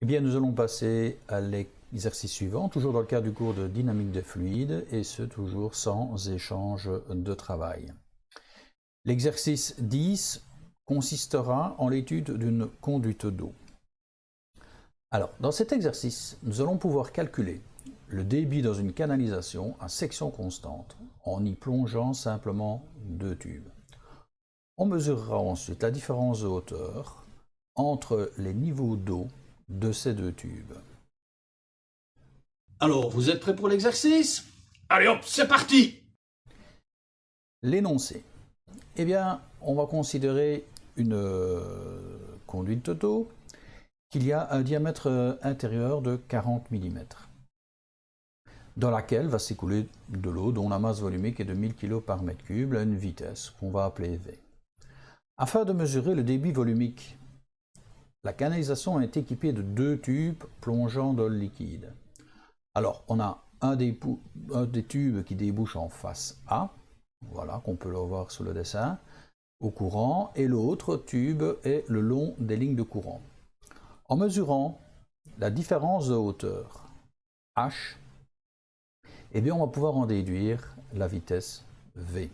Eh bien, nous allons passer à l'exercice suivant, toujours dans le cadre du cours de dynamique des fluides, et ce, toujours sans échange de travail. L'exercice 10 consistera en l'étude d'une conduite d'eau. Alors, dans cet exercice, nous allons pouvoir calculer le débit dans une canalisation à section constante, en y plongeant simplement deux tubes. On mesurera ensuite la différence de hauteur entre les niveaux d'eau de ces deux tubes. Alors, vous êtes prêts pour l'exercice? Allez hop, c'est parti! L'énoncé. Eh bien, on va considérer une conduite d'eau qu'il y a un diamètre intérieur de 40 mm, dans laquelle va s'écouler de l'eau dont la masse volumique est de 1000 kg par mètre cube à une vitesse qu'on va appeler V. Afin de mesurer le débit volumique, la canalisation est équipée de deux tubes plongeant dans le liquide. Alors, on a un des tubes qui débouche en face A, voilà, qu'on peut le voir sur le dessin, au courant, et l'autre tube est le long des lignes de courant. En mesurant la différence de hauteur, H, eh bien, on va pouvoir en déduire la vitesse V.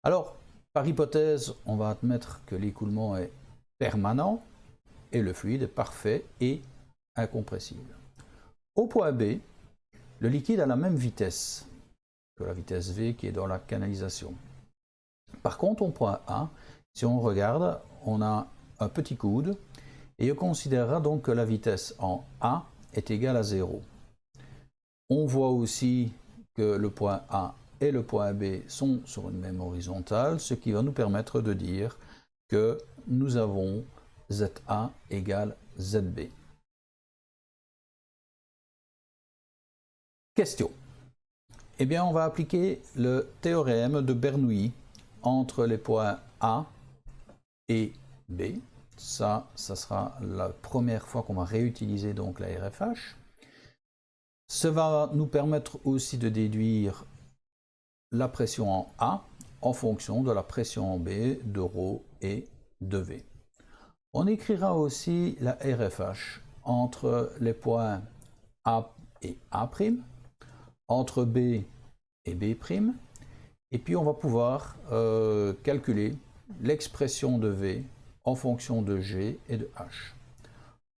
Alors, par hypothèse, on va admettre que l'écoulement est permanent et le fluide est parfait et incompressible. Au point B, le liquide a la même vitesse que la vitesse V qui est dans la canalisation. Par contre, au point A, si on regarde, on a un petit coude et on considérera donc que la vitesse en A est égale à 0. On voit aussi que le point A et le point B sont sur une même horizontale, ce qui va nous permettre de dire que nous avons ZA égale ZB. Question. Eh bien, on va appliquer le théorème de Bernoulli entre les points A et B. Ça sera la première fois qu'on va réutiliser donc la RFH. Ça va nous permettre aussi de déduire la pression en A en fonction de la pression en B, de ρ et de V. On écrira aussi la RFH entre les points A et A', entre B et B', et puis on va pouvoir calculer l'expression de V en fonction de G et de H.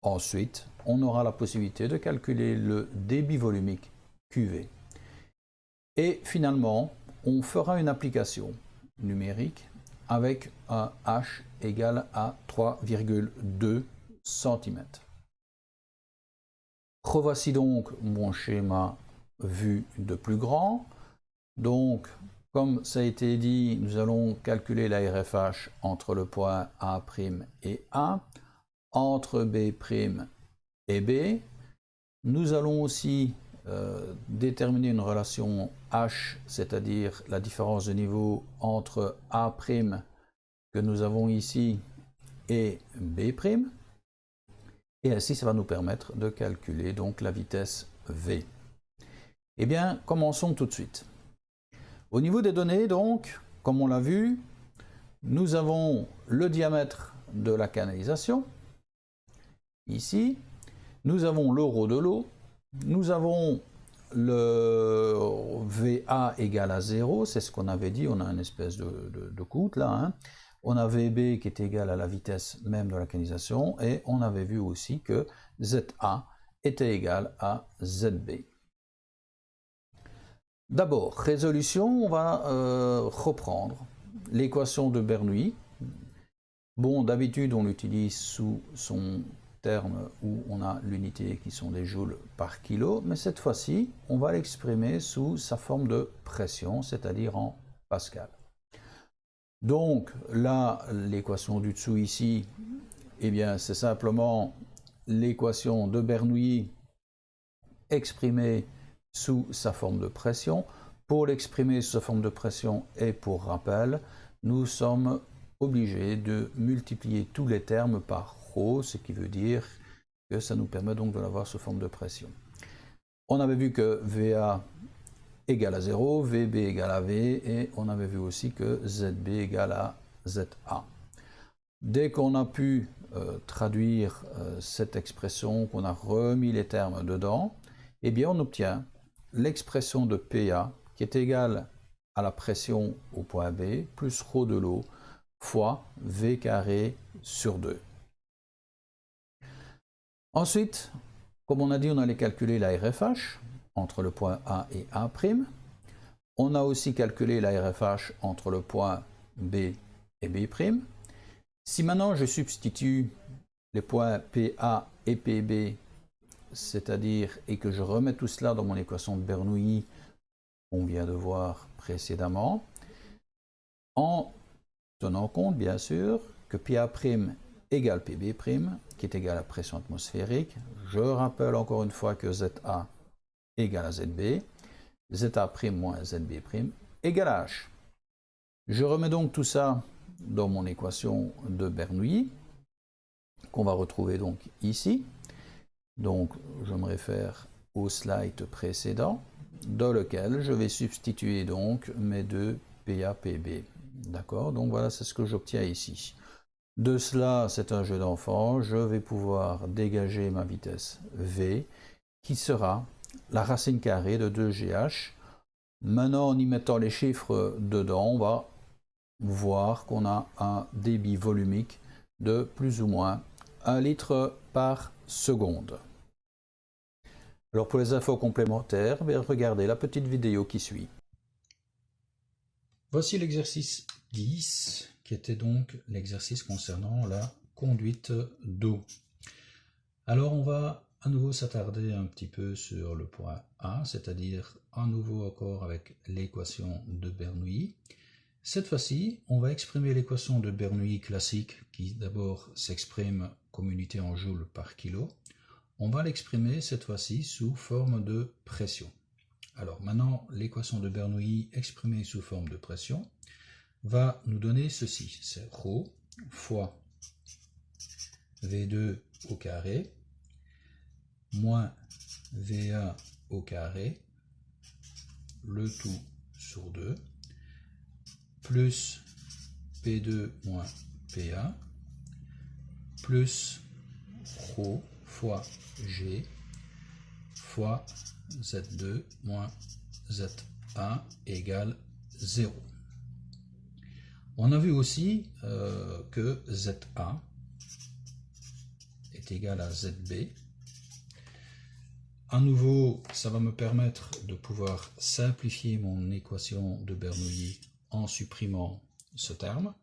Ensuite, on aura la possibilité de calculer le débit volumique QV. Et finalement, on fera une application numérique avec un H égal à 3,2 cm. Revoici donc mon schéma vu de plus grand. Donc, comme ça a été dit, nous allons calculer la RFH entre le point A' et A, entre B' et B. Nous allons aussi déterminer une relation H, c'est-à-dire la différence de niveau entre A' que nous avons ici et B'. Et ainsi, ça va nous permettre de calculer donc la vitesse V. Eh bien, commençons tout de suite. Au niveau des données, donc, comme on l'a vu, nous avons le diamètre de la canalisation, ici, nous avons le ρ de l'eau, nous avons le VA égale à 0, c'est ce qu'on avait dit, on a une espèce de coute là, hein. On a VB qui est égal à la vitesse même de la canalisation, et on avait vu aussi que ZA était égal à ZB. D'abord, résolution, on va reprendre l'équation de Bernoulli. Bon, d'habitude, on l'utilise sous son terme où on a l'unité qui sont des joules par kilo, mais cette fois-ci, on va l'exprimer sous sa forme de pression, c'est-à-dire en pascal. Donc là, l'équation du dessous ici, eh bien, c'est simplement l'équation de Bernoulli exprimée sous sa forme de pression. Pour l'exprimer sous sa forme de pression et pour rappel, nous sommes obligés de multiplier tous les termes par ρ, ce qui veut dire que ça nous permet donc de l'avoir sous forme de pression. On avait vu que VA égale à 0, VB égale à V, et on avait vu aussi que ZB égale à ZA. Dès qu'on a pu traduire cette expression, qu'on a remis les termes dedans, eh bien on obtient l'expression de PA qui est égale à la pression au point B plus ρ de l'eau fois V carré sur 2. Ensuite, comme on a dit, on allait calculer la RFH entre le point A et A'. On a aussi calculé la RFH entre le point B et B'. Si maintenant je substitue les points PA et PB, c'est-à-dire et que je remets tout cela dans mon équation de Bernoulli qu'on vient de voir précédemment, en tenant compte bien sûr que PA' égale PB', qui est égal à pression atmosphérique. Je rappelle encore une fois que ZA égale à ZB, ZA' moins ZB' égale à H. Je remets donc tout ça dans mon équation de Bernoulli, qu'on va retrouver donc ici. Donc je me réfère au slide précédent, dans lequel je vais substituer donc mes deux PA-PB. D'accord? Donc voilà, c'est ce que j'obtiens ici. De cela, c'est un jeu d'enfant, je vais pouvoir dégager ma vitesse V, qui sera la racine carrée de 2GH. Maintenant, en y mettant les chiffres dedans, on va voir qu'on a un débit volumique de plus ou moins 1 litre par seconde. Alors pour les infos complémentaires, regardez la petite vidéo qui suit. Voici l'exercice 10, qui était donc l'exercice concernant la conduite d'eau. Alors on va à nouveau s'attarder un petit peu sur le point A, c'est-à-dire à nouveau encore avec l'équation de Bernoulli. Cette fois-ci, on va exprimer l'équation de Bernoulli classique, qui d'abord s'exprime comme unité en joules par kilo. On va l'exprimer cette fois-ci sous forme de pression. Alors maintenant, l'équation de Bernoulli exprimée sous forme de pression va nous donner ceci, c'est ρ fois V2 au carré moins VA au carré, le tout sur 2, plus P2 moins PA, plus ρ fois G fois Z2 moins ZA égale 0. On a vu aussi que ZA est égal à ZB. À nouveau, ça va me permettre de pouvoir simplifier mon équation de Bernoulli en supprimant ce terme.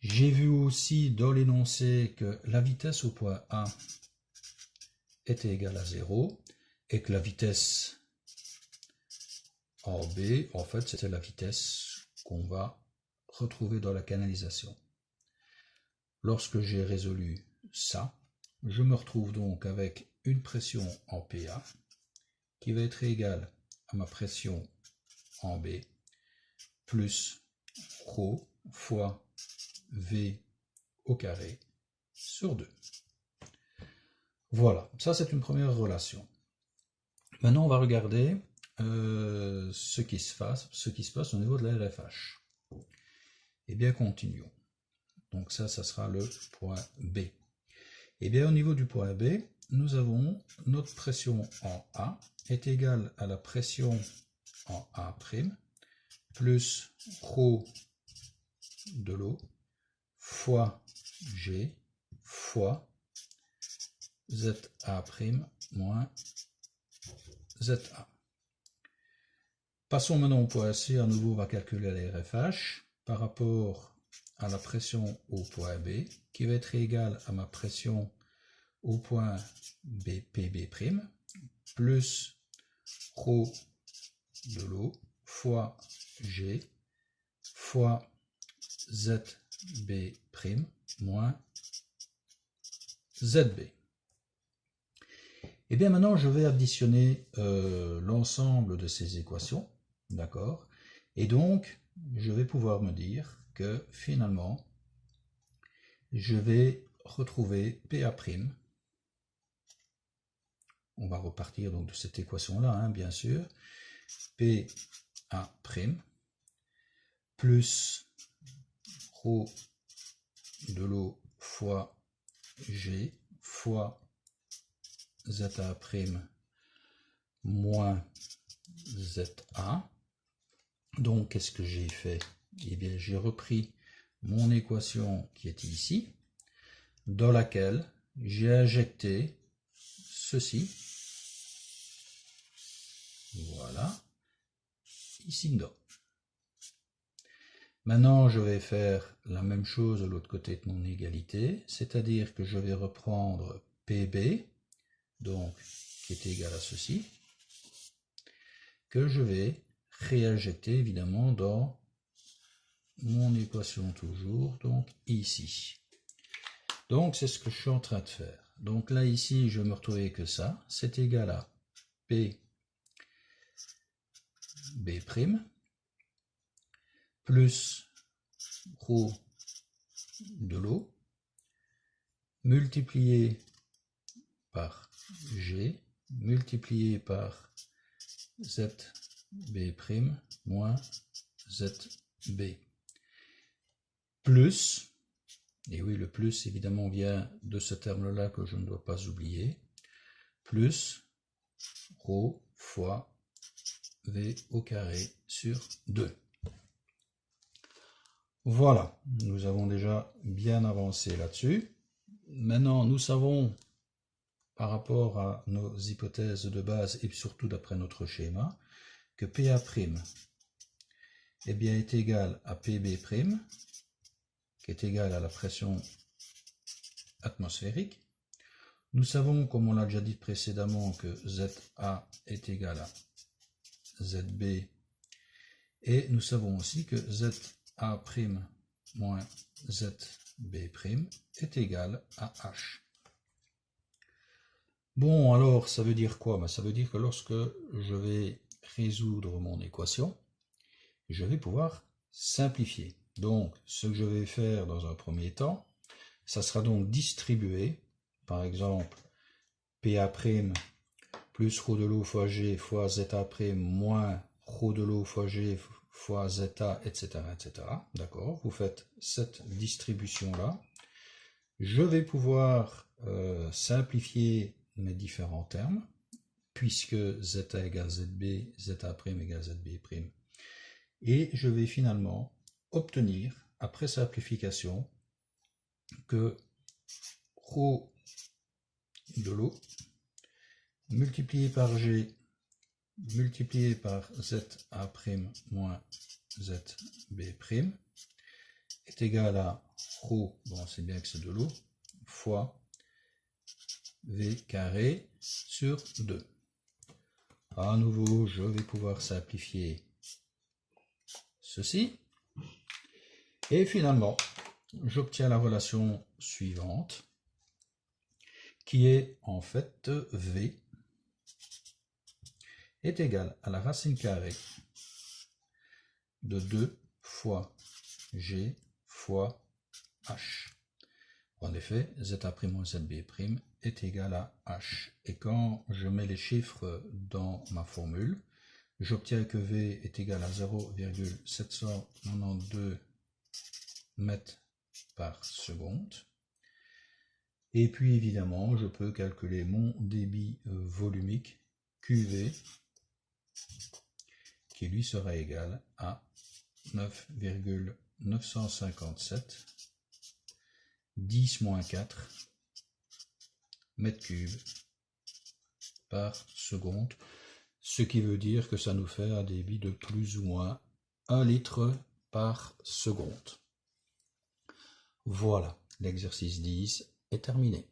J'ai vu aussi dans l'énoncé que la vitesse au point A était égale à 0 et que la vitesse en B, en fait, c'était la vitesse qu'on va retrouver dans la canalisation. Lorsque j'ai résolu ça, je me retrouve donc avec une pression en PA qui va être égale à ma pression en B plus ρ fois V au carré sur 2. Voilà, ça c'est une première relation. Maintenant on va regarder ce qui se passe au niveau de la RFH. Eh bien continuons. Donc ça sera le point B. Et bien au niveau du point B, nous avons notre pression en A est égale à la pression en A' plus ρ de l'eau fois G fois ZA' moins ZA. Passons maintenant au point C. À nouveau, on va calculer la RFH par rapport à la pression au point B, qui va être égale à ma pression au point PB', plus ρ de l'eau fois G fois ZB' moins ZB. Et bien maintenant, je vais additionner l'ensemble de ces équations, d'accord? Et donc, je vais pouvoir me dire que finalement, je vais retrouver PA'. On va repartir donc de cette équation-là, hein, bien sûr. PA' plus ρ de l'eau fois G fois ZA' moins ZA. Donc, qu'est-ce que j'ai fait? Eh bien, j'ai repris mon équation qui était ici, dans laquelle j'ai injecté ceci. Voilà. Ici dedans. Maintenant, je vais faire la même chose de l'autre côté de mon égalité, c'est-à-dire que je vais reprendre PB, donc qui est égal à ceci, que je vais réinjecter évidemment dans mon équation toujours, donc ici. Donc c'est ce que je suis en train de faire. Donc là ici, je vais me retrouver que ça, c'est égal à P B' plus ρ de l'eau multiplié par G multiplié par ZB' moins ZB plus, et oui le plus évidemment vient de ce terme-là que je ne dois pas oublier, plus ρ fois V au carré sur 2. Voilà, nous avons déjà bien avancé là-dessus. Maintenant, nous savons, par rapport à nos hypothèses de base et surtout d'après notre schéma, que PA' eh bien, est égal à PB', qui est égal à la pression atmosphérique. Nous savons, comme on l'a déjà dit précédemment, que ZA est égal à ZB, et nous savons aussi que ZA' moins ZB' est égal à H. Bon, alors, ça veut dire quoi? Ça veut dire que lorsque je vais résoudre mon équation, je vais pouvoir simplifier. Donc, ce que je vais faire dans un premier temps, ça sera donc distribuer, par exemple, PA' plus ρ de l'eau fois G fois ZA' moins ρ de l'eau fois G fois ZA, etc. etc. D'accord? Vous faites cette distribution-là. Je vais pouvoir simplifier mes différents termes, puisque ZA égale ZB, ZA' égale ZB'. Et je vais finalement obtenir, après simplification, que ρ de l'eau multiplié par G multiplié par ZA' moins ZB' est égal à ρ, bon c'est bien que c'est de l'eau, fois V carré sur 2. À nouveau, je vais pouvoir simplifier ceci. Et finalement, j'obtiens la relation suivante, qui est en fait V est égal à la racine carrée de 2 fois G fois H. En effet, ZA' moins ZB' est égal à H. Et quand je mets les chiffres dans ma formule, j'obtiens que V est égal à 0,792 mètres par seconde. Et puis évidemment, je peux calculer mon débit volumique QV, qui lui sera égal à 9,957 10-4 mètres cubes par seconde, ce qui veut dire que ça nous fait un débit de plus ou moins 1 litre par seconde. Voilà, l'exercice 10 est terminé.